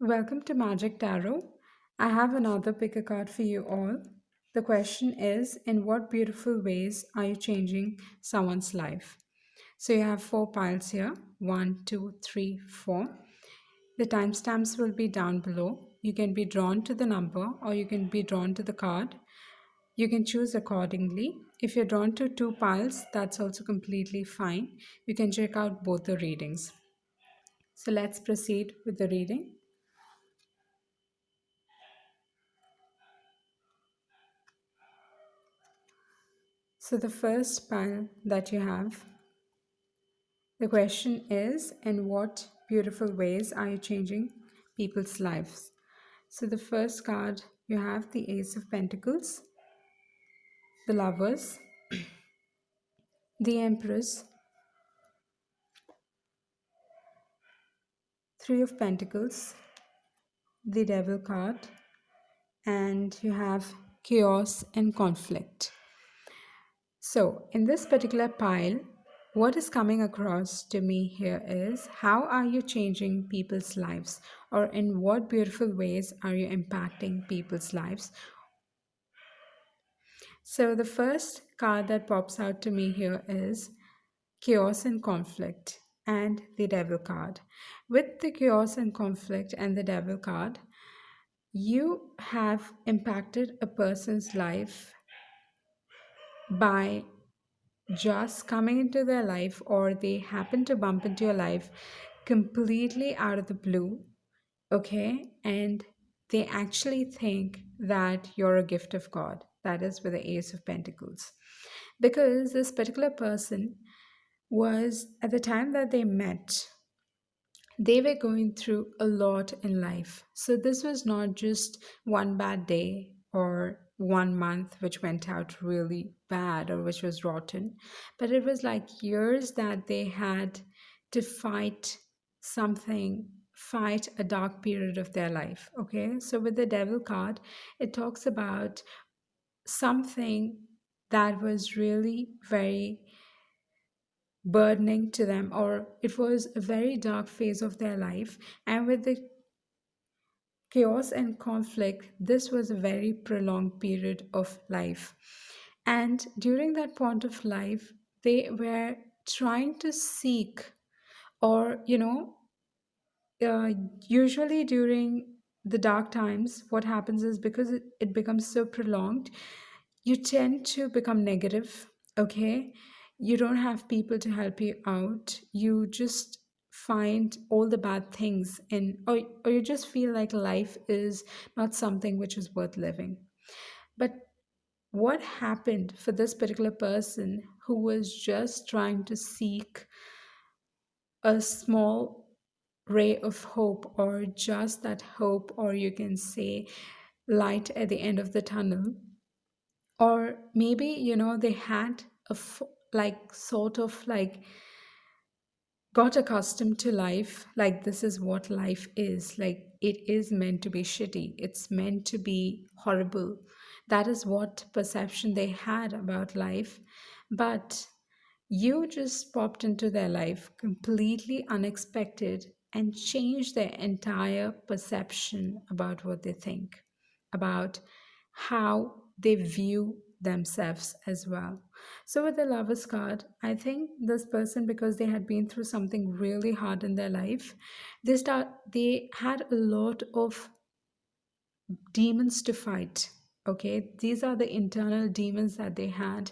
Welcome to Magic Tarot. I have another pick a card for you all. The question is: in what beautiful ways are you changing someone's life? So you have four piles here: one, two, three, four. The timestamps will be down below. You can be drawn to the number or you can be drawn to the card. You can choose accordingly. If you're drawn to two piles, that's also completely fine. You can check out both the readings. So let's proceed with the reading. So the first pile that you have, the question is: in what beautiful ways are you changing people's lives? So the first card you have the Ace of Pentacles, the Lovers, the Empress, Three of Pentacles, the Devil card, and you have Chaos and Conflict. So, in this particular pile, what is coming across to me here is: how are you changing people's lives, or in what beautiful ways are you impacting people's lives? So, the first card that pops out to me here is Chaos and Conflict and the Devil card. With the Chaos and Conflict and the Devil card, you have impacted a person's life by just coming into their life, or they happen to bump into your life completely out of the blue, okay? And they actually think that you're a gift of God. That is with the Ace of Pentacles. Because this particular person was, at the time that they met, they were going through a lot in life. So this was not just one bad day or one month which went out really bad or which was rotten, but it was like years that they had to fight a dark period of their life. Okay, so with the Devil card, it talks about something that was really very burdening to them, or it was a very dark phase of their life. And with the chaos and conflict, this was a very prolonged period of life. And during that point of life, they were trying to seek, or, uh, usually during the dark times, what happens is, because it becomes so prolonged, you tend to become negative, okay? You don't have people to help you out. You just find all the bad things in, or you just feel like life is not something which is worth living. But what happened for this particular person who was just trying to seek a small ray of hope, or just that hope, or you can say light at the end of the tunnel, or maybe they had like sort of like got accustomed to life, like this is what life is, like it is meant to be shitty, it's meant to be horrible. That is what perception they had about life. But you just popped into their life completely unexpected and changed their entire perception about what they think, about how they view themselves as well. So, with the Lover's card, I think this person, because they had been through something really hard in their life, they had a lot of demons to fight. Okay, these are the internal demons that they had,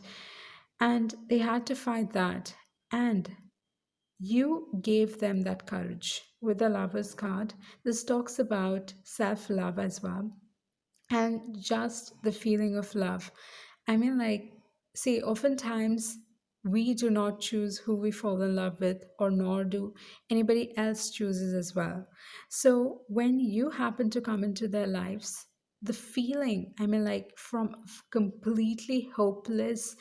and they had to fight that. And you gave them that courage. With the Lover's card, this talks about self love as well, and just the feeling of love. I mean, like, see, oftentimes we do not choose who we fall in love with, or nor do anybody else chooses as well. So when you happen to come into their lives, the feeling, I mean, like, from completely hopeless,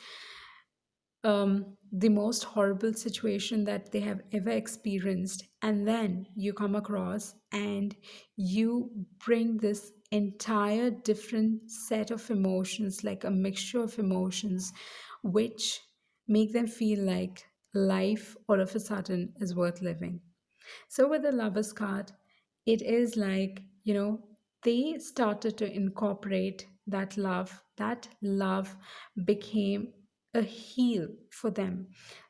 the most horrible situation that they have ever experienced, and then you come across and you bring this entire different set of emotions, like a mixture of emotions, which make them feel like life all of a sudden is worth living. So with the Lover's card, it is like, they started to incorporate that love. That love became a heal for them,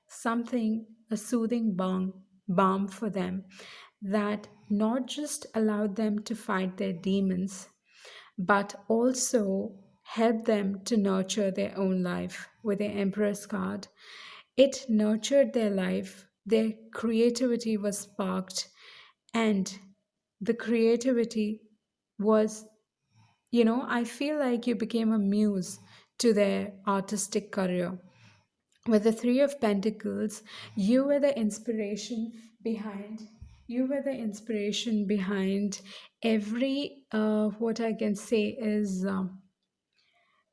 something, a soothing balm for them, that not just allowed them to fight their demons, but also help them to nurture their own life with their Emperor's card. It nurtured their life, their creativity was sparked, and the creativity was, I feel like you became a muse to their artistic career. With the Three of Pentacles, you were the inspiration behind. You were the inspiration behind every, what I can say is,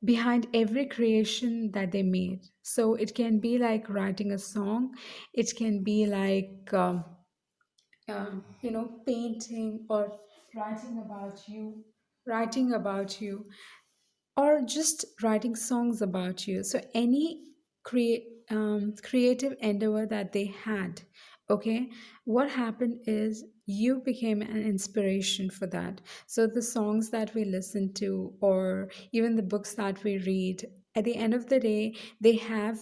behind every creation that they made. So it can be like writing a song, it can be like, painting, or writing about you, writing about you, or just writing songs about you. So any creative endeavor that they had, okay, what happened is you became an inspiration for that. So the songs that we listen to, or even the books that we read, at the end of the day, they have,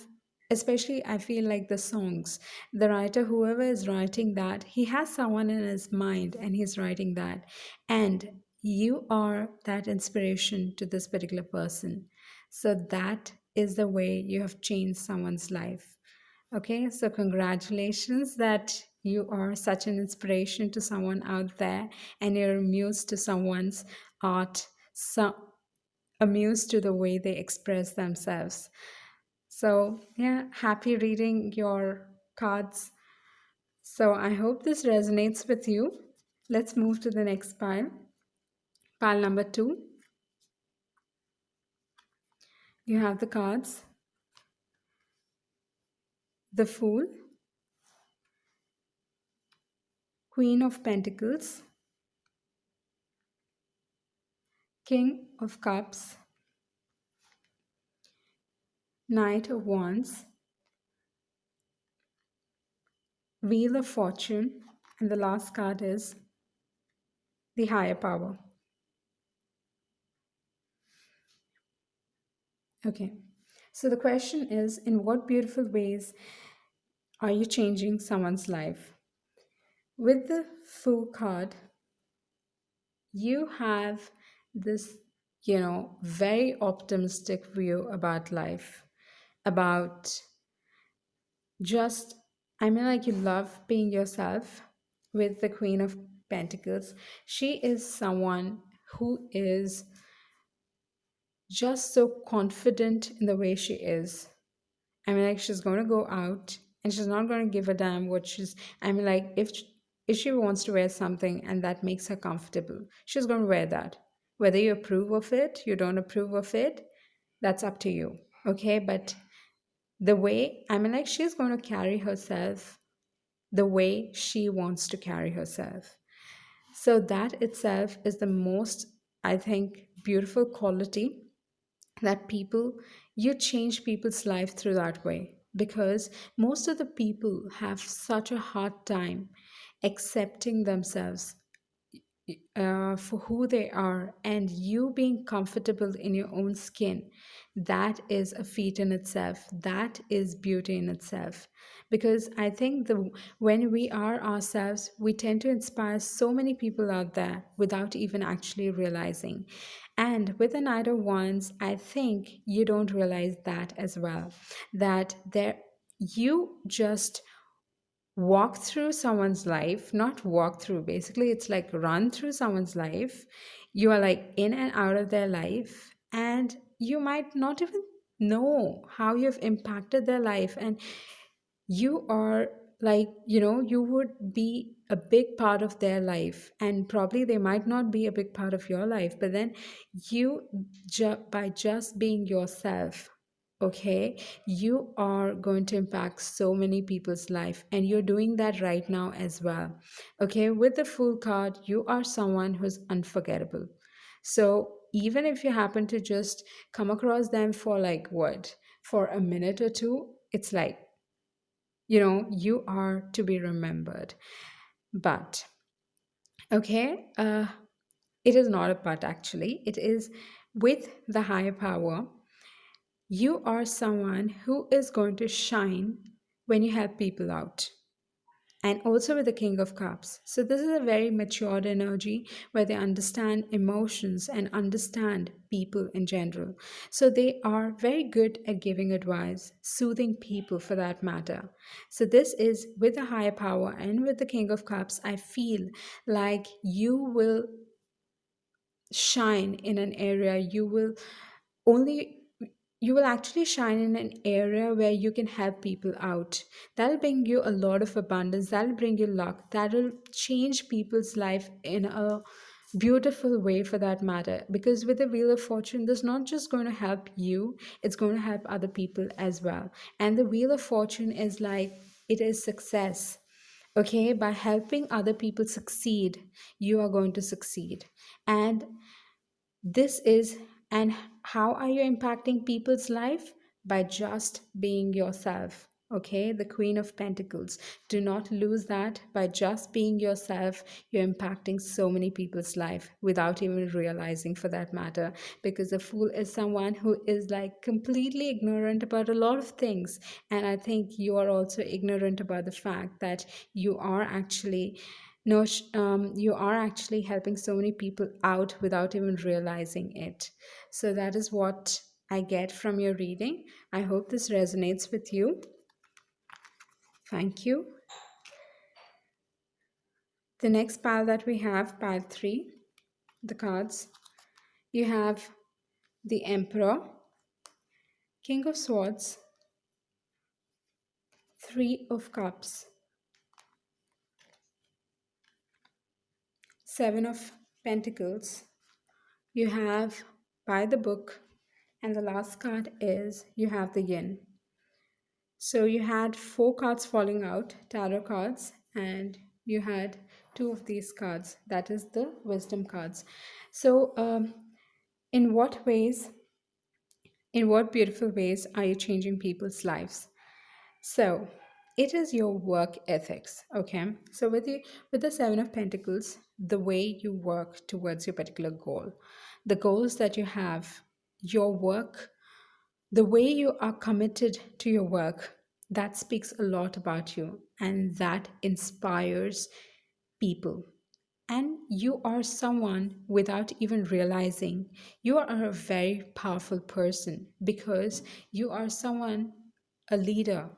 especially I feel like the songs, the writer, whoever is writing that, he has someone in his mind and he's writing that, and you are that inspiration to this particular person. So that is the way you have changed someone's life. Okay, so congratulations that you are such an inspiration to someone out there, and you're amused to someone's art, so amused to the way they express themselves. So, yeah, happy reading your cards. So, I hope this resonates with you. Let's move to the next pile. Pile number two. You have the cards: the Fool, Queen of Pentacles, King of Cups, Knight of Wands, Wheel of Fortune, and the last card is the Higher Power. Okay, so the question is, in what beautiful ways are you changing someone's life? With the Fool card, you have this, very optimistic view about life, about just, I mean, like, you love being yourself. With the Queen of Pentacles, she is someone who is just so confident in the way she is. I mean, like, she's going to go out and she's not going to give a damn what she's, I mean, like, if she wants to wear something and that makes her comfortable, she's going to wear that. Whether you approve of it, you don't approve of it, that's up to you. Okay, but the way, I mean, like, she's going to carry herself the way she wants to carry herself. So that itself is the most, I think, beautiful quality, that people, you change people's life through that way, because most of the people have such a hard time accepting themselves, for who they are, and you being comfortable in your own skin. That is a feat in itself, that is beauty in itself. Because I think the when we are ourselves, we tend to inspire so many people out there without even actually realizing. And with the Knight of Wands, I think you don't realize that as well, that there, you just walk through someone's life, not walk through, basically, it's like run through someone's life. You are like in and out of their life, and you might not even know how you've impacted their life. And you are like, you would be a big part of their life, and probably they might not be a big part of your life, but then you, by just being yourself, okay, you are going to impact so many people's life, and you're doing that right now as well. Okay, with the Fool card, you are someone who's unforgettable. So even if you happen to just come across them for like what, for a minute or two, it's like, you are to be remembered. But Okay, it is not a but actually. It is with the higher power. You are someone who is going to shine when you help people out. And also with the King of Cups. So, this is a very matured energy where they understand emotions and understand people in general. So, they are very good at giving advice, soothing people for that matter. So, this is with the higher power and with the King of Cups. I feel like you will shine in an area, only you will actually shine in an area where you can help people out. That'll bring you a lot of abundance, that'll bring you luck, that'll change people's life in a beautiful way for that matter. Because with the wheel of fortune, this is not just going to help you, it's going to help other people as well. And the wheel of fortune is like, it is success. Okay, by helping other people succeed, you are going to succeed. And this is, and how are you impacting people's life? By just being yourself. Okay, the Queen of Pentacles. Do not lose that. By just being yourself, you're impacting so many people's life without even realizing, for that matter. Because a fool is someone who is like completely ignorant about a lot of things. And I think you are also ignorant about the fact that you are actually no, you are actually helping so many people out without even realizing it. So that is what I get from your reading. I hope this resonates with you. Thank you. The next pile that we have, pile 3, the cards. You have the Emperor, King of Swords, 3 of Cups, 7 of Pentacles. You have by the book, and the last card is you have the Yin. So you had 4 cards falling out, tarot cards, and you had 2 of these cards, that is the wisdom cards. So, in what ways, in what beautiful ways are you changing people's lives? So, it is your work ethics, okay? So with the 7 of Pentacles, the way you work towards your particular goal, the goals that you have, your work, the way you are committed to your work, that speaks a lot about you and that inspires people. And you are someone, without even realizing, you are a very powerful person because you are someone, a leader,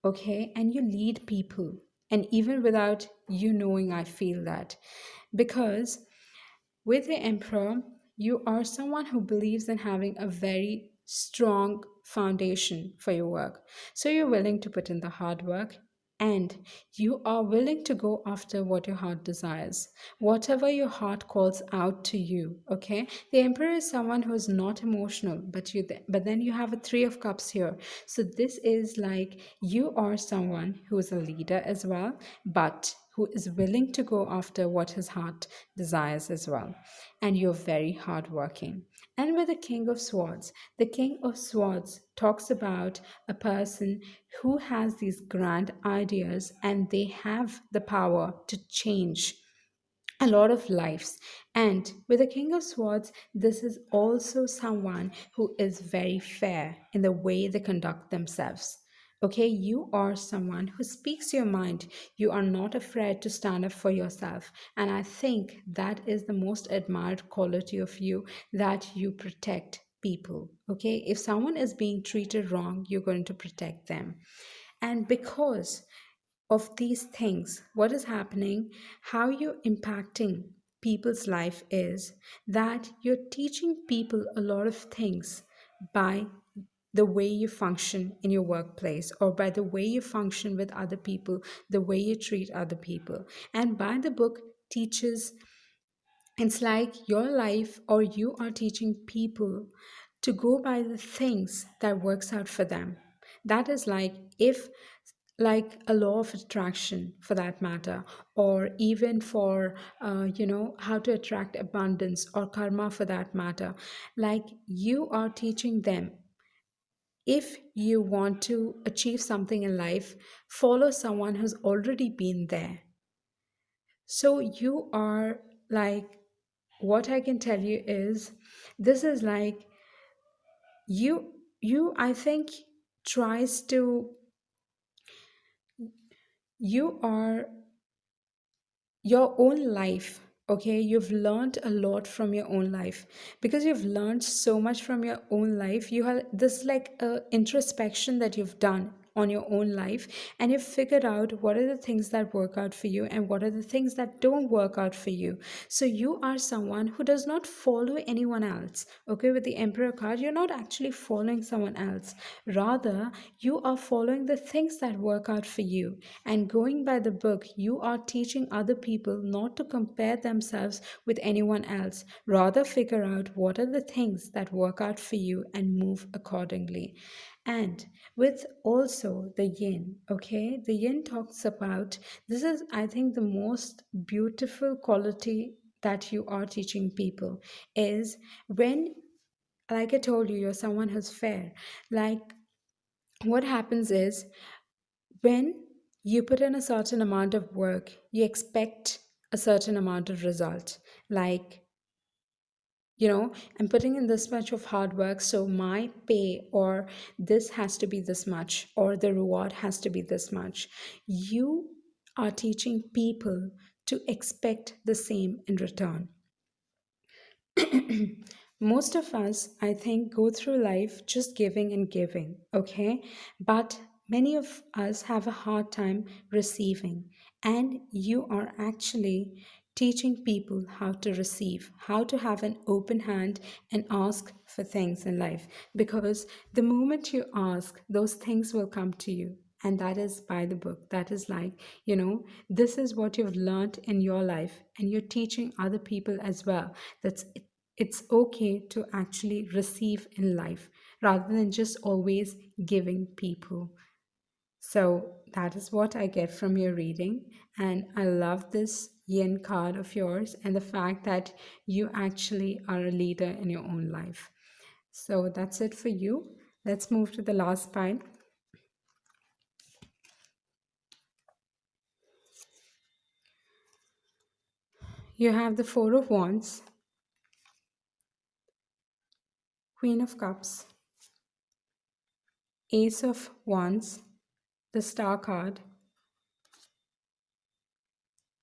okay? And you lead people. And even without you knowing, I feel that. Because with the Emperor, you are someone who believes in having a very strong foundation for your work. So you're willing to put in the hard work and you are willing to go after what your heart desires, whatever your heart calls out to you. Okay, the Emperor is someone who is not emotional, but then you have a 3 of Cups here. So this is like you are someone who is a leader as well, but who is willing to go after what his heart desires as well. And you're very hardworking. And with the King of Swords, the King of Swords talks about a person who has these grand ideas and they have the power to change a lot of lives. And with the King of Swords, this is also someone who is very fair in the way they conduct themselves. Okay, you are someone who speaks your mind. You are not afraid to stand up for yourself. And I think that is the most admired quality of you, that you protect people. Okay, if someone is being treated wrong, you're going to protect them. And because of these things, what is happening, how you're impacting people's life is that you're teaching people a lot of things by the way you function in your workplace or by the way you function with other people, the way you treat other people. And by the book teaches, it's like your life, or you are teaching people to go by the things that works out for them. That is like, if like a law of attraction for that matter, or even for how to attract abundance, or karma for that matter. Like, you are teaching them, if you want to achieve something in life, follow someone who's already been there. So you are like, what I can tell you is, this is like, you I think tries to, you are your own life. Okay, you've learned a lot from your own life. Because you've learned so much from your own life, you have this, like, a introspection that you've done on your own life, and you've figured out what are the things that work out for you and what are the things that don't work out for you. So you are someone who does not follow anyone else. Okay, with the emperor card, you're not actually following someone else. Rather, you are following the things that work out for you. And going by the book, you are teaching other people not to compare themselves with anyone else. Rather, figure out what are the things that work out for you and move accordingly. And with also the yin, okay, the yin talks about, this is, I think, the most beautiful quality that you are teaching people is when, like I told you, you're someone who's fair. Like, what happens is, when you put in a certain amount of work, you expect a certain amount of result. Like, I'm putting in this much of hard work, so my pay or this has to be this much, or the reward has to be this much. You are teaching people to expect the same in return. Most of us, I think, go through life just giving and giving, okay? But many of us have a hard time receiving. And you are actually teaching people how to receive, how to have an open hand and ask for things in life. Because the moment you ask, those things will come to you. And that is by the book. That is like, this is what you've learned in your life, and you're teaching other people as well. That's it's okay to actually receive in life rather than just always giving people. So that is what I get from your reading. And I love this yin card of yours and the fact that you actually are a leader in your own life. So that's it for you. Let's move to the last pile. You have the Four of Wands, Queen of Cups, Ace of Wands, the Star card,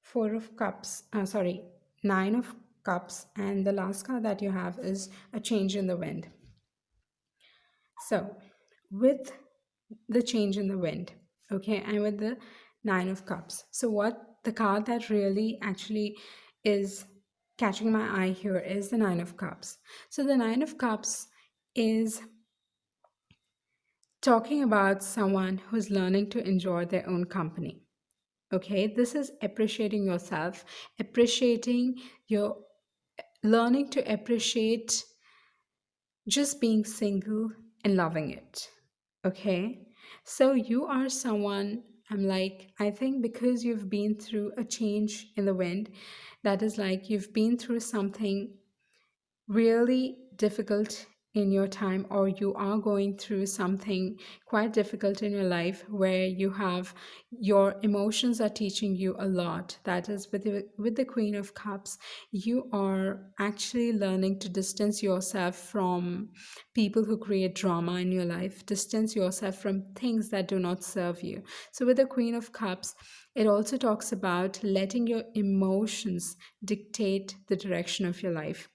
Four of Cups, sorry, Nine of Cups, and the last card that you have is a change in the wind. So, with the change in the wind, okay, and with the Nine of Cups. So, what the card that really actually is catching my eye here is the Nine of Cups. So, the Nine of Cups is talking about someone who's learning to enjoy their own company. Okay, this is appreciating yourself, appreciating your, learning to appreciate just being single and loving it. Okay, so you are someone, I'm like, I think because you've been through a change in the wind, that is like you've been through something really difficult in your time, or you are going through something quite difficult in your life where you have, your emotions are teaching you a lot. That is with the Queen of Cups, you are actually learning to distance yourself from people who create drama in your life, distance yourself from things that do not serve you. So with the Queen of Cups, it also talks about letting your emotions dictate the direction of your life.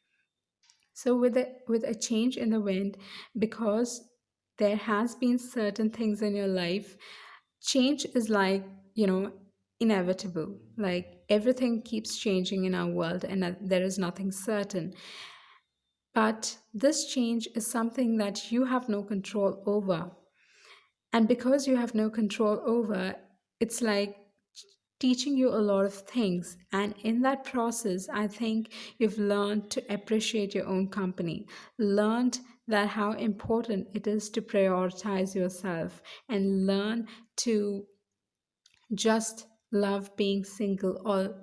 So with a change in the wind, because there has been certain things in your life, change is like, inevitable. Like everything keeps changing in our world, and there is nothing certain. But this change is something that you have no control over. And because you have no control over, it's like teaching you a lot of things. And in that process, I think you've learned to appreciate your own company, learned that how important it is to prioritize yourself, and learn to just love being single, or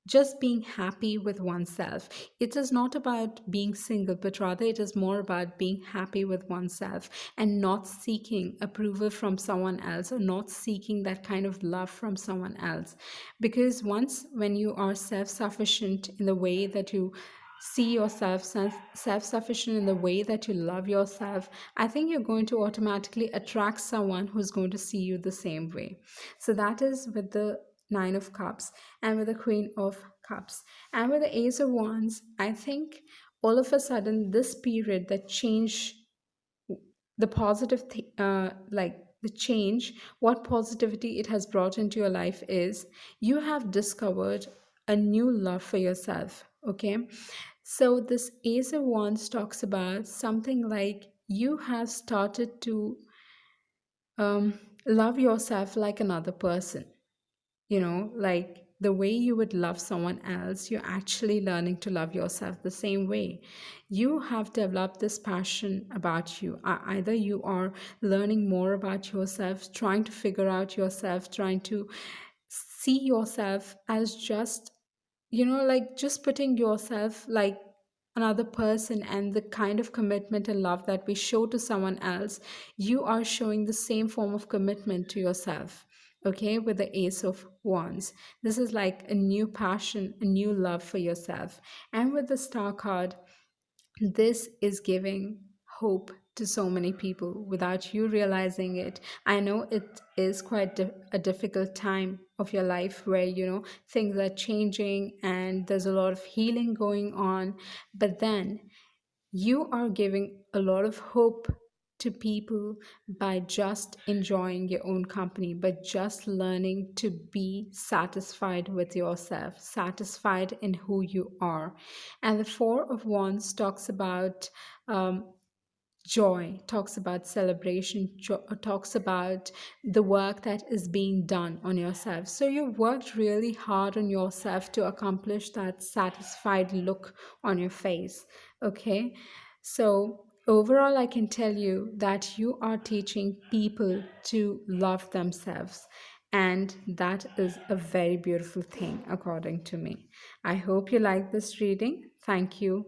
just being happy with oneself. It is not about being single, but rather it is more about being happy with oneself and not seeking approval from someone else, or not seeking that kind of love from someone else. Because once, when you are self sufficient in the way that you see yourself, self sufficient in the way that you love yourself, I think you're going to automatically attract someone who's going to see you the same way. So that is with the Nine of Cups, and with the Queen of Cups, and with the Ace of Wands. I think all of a sudden, this period that change, the positive like the change, what positivity it has brought into your life is you have discovered a new love for yourself. Okay, so this Ace of Wands talks about something like you have started to um, love yourself like another person. Like the way you would love someone else, you're actually learning to love yourself the same way. You have developed this passion about you. Either you are learning more about yourself, trying to figure out yourself, trying to see yourself as just, like just putting yourself like another person, and the kind of commitment and love that we show to someone else, you are showing the same form of commitment to yourself. Okay, with the Ace of Wands, this is like a new passion, a new love for yourself. And with the Star card, this is giving hope to so many people without you realizing it. I know it is quite a difficult time of your life where, things are changing and there's a lot of healing going on, but then you are giving a lot of hope to people by just enjoying your own company, but just learning to be satisfied with yourself, satisfied in who you are. And the Four of Wands talks about joy, talks about celebration, talks about the work that is being done on yourself. So you worked really hard on yourself to accomplish that satisfied look on your face. Okay, so overall I can tell you that you are teaching people to love themselves, and that is a very beautiful thing according to me. I hope you like this reading. Thank you.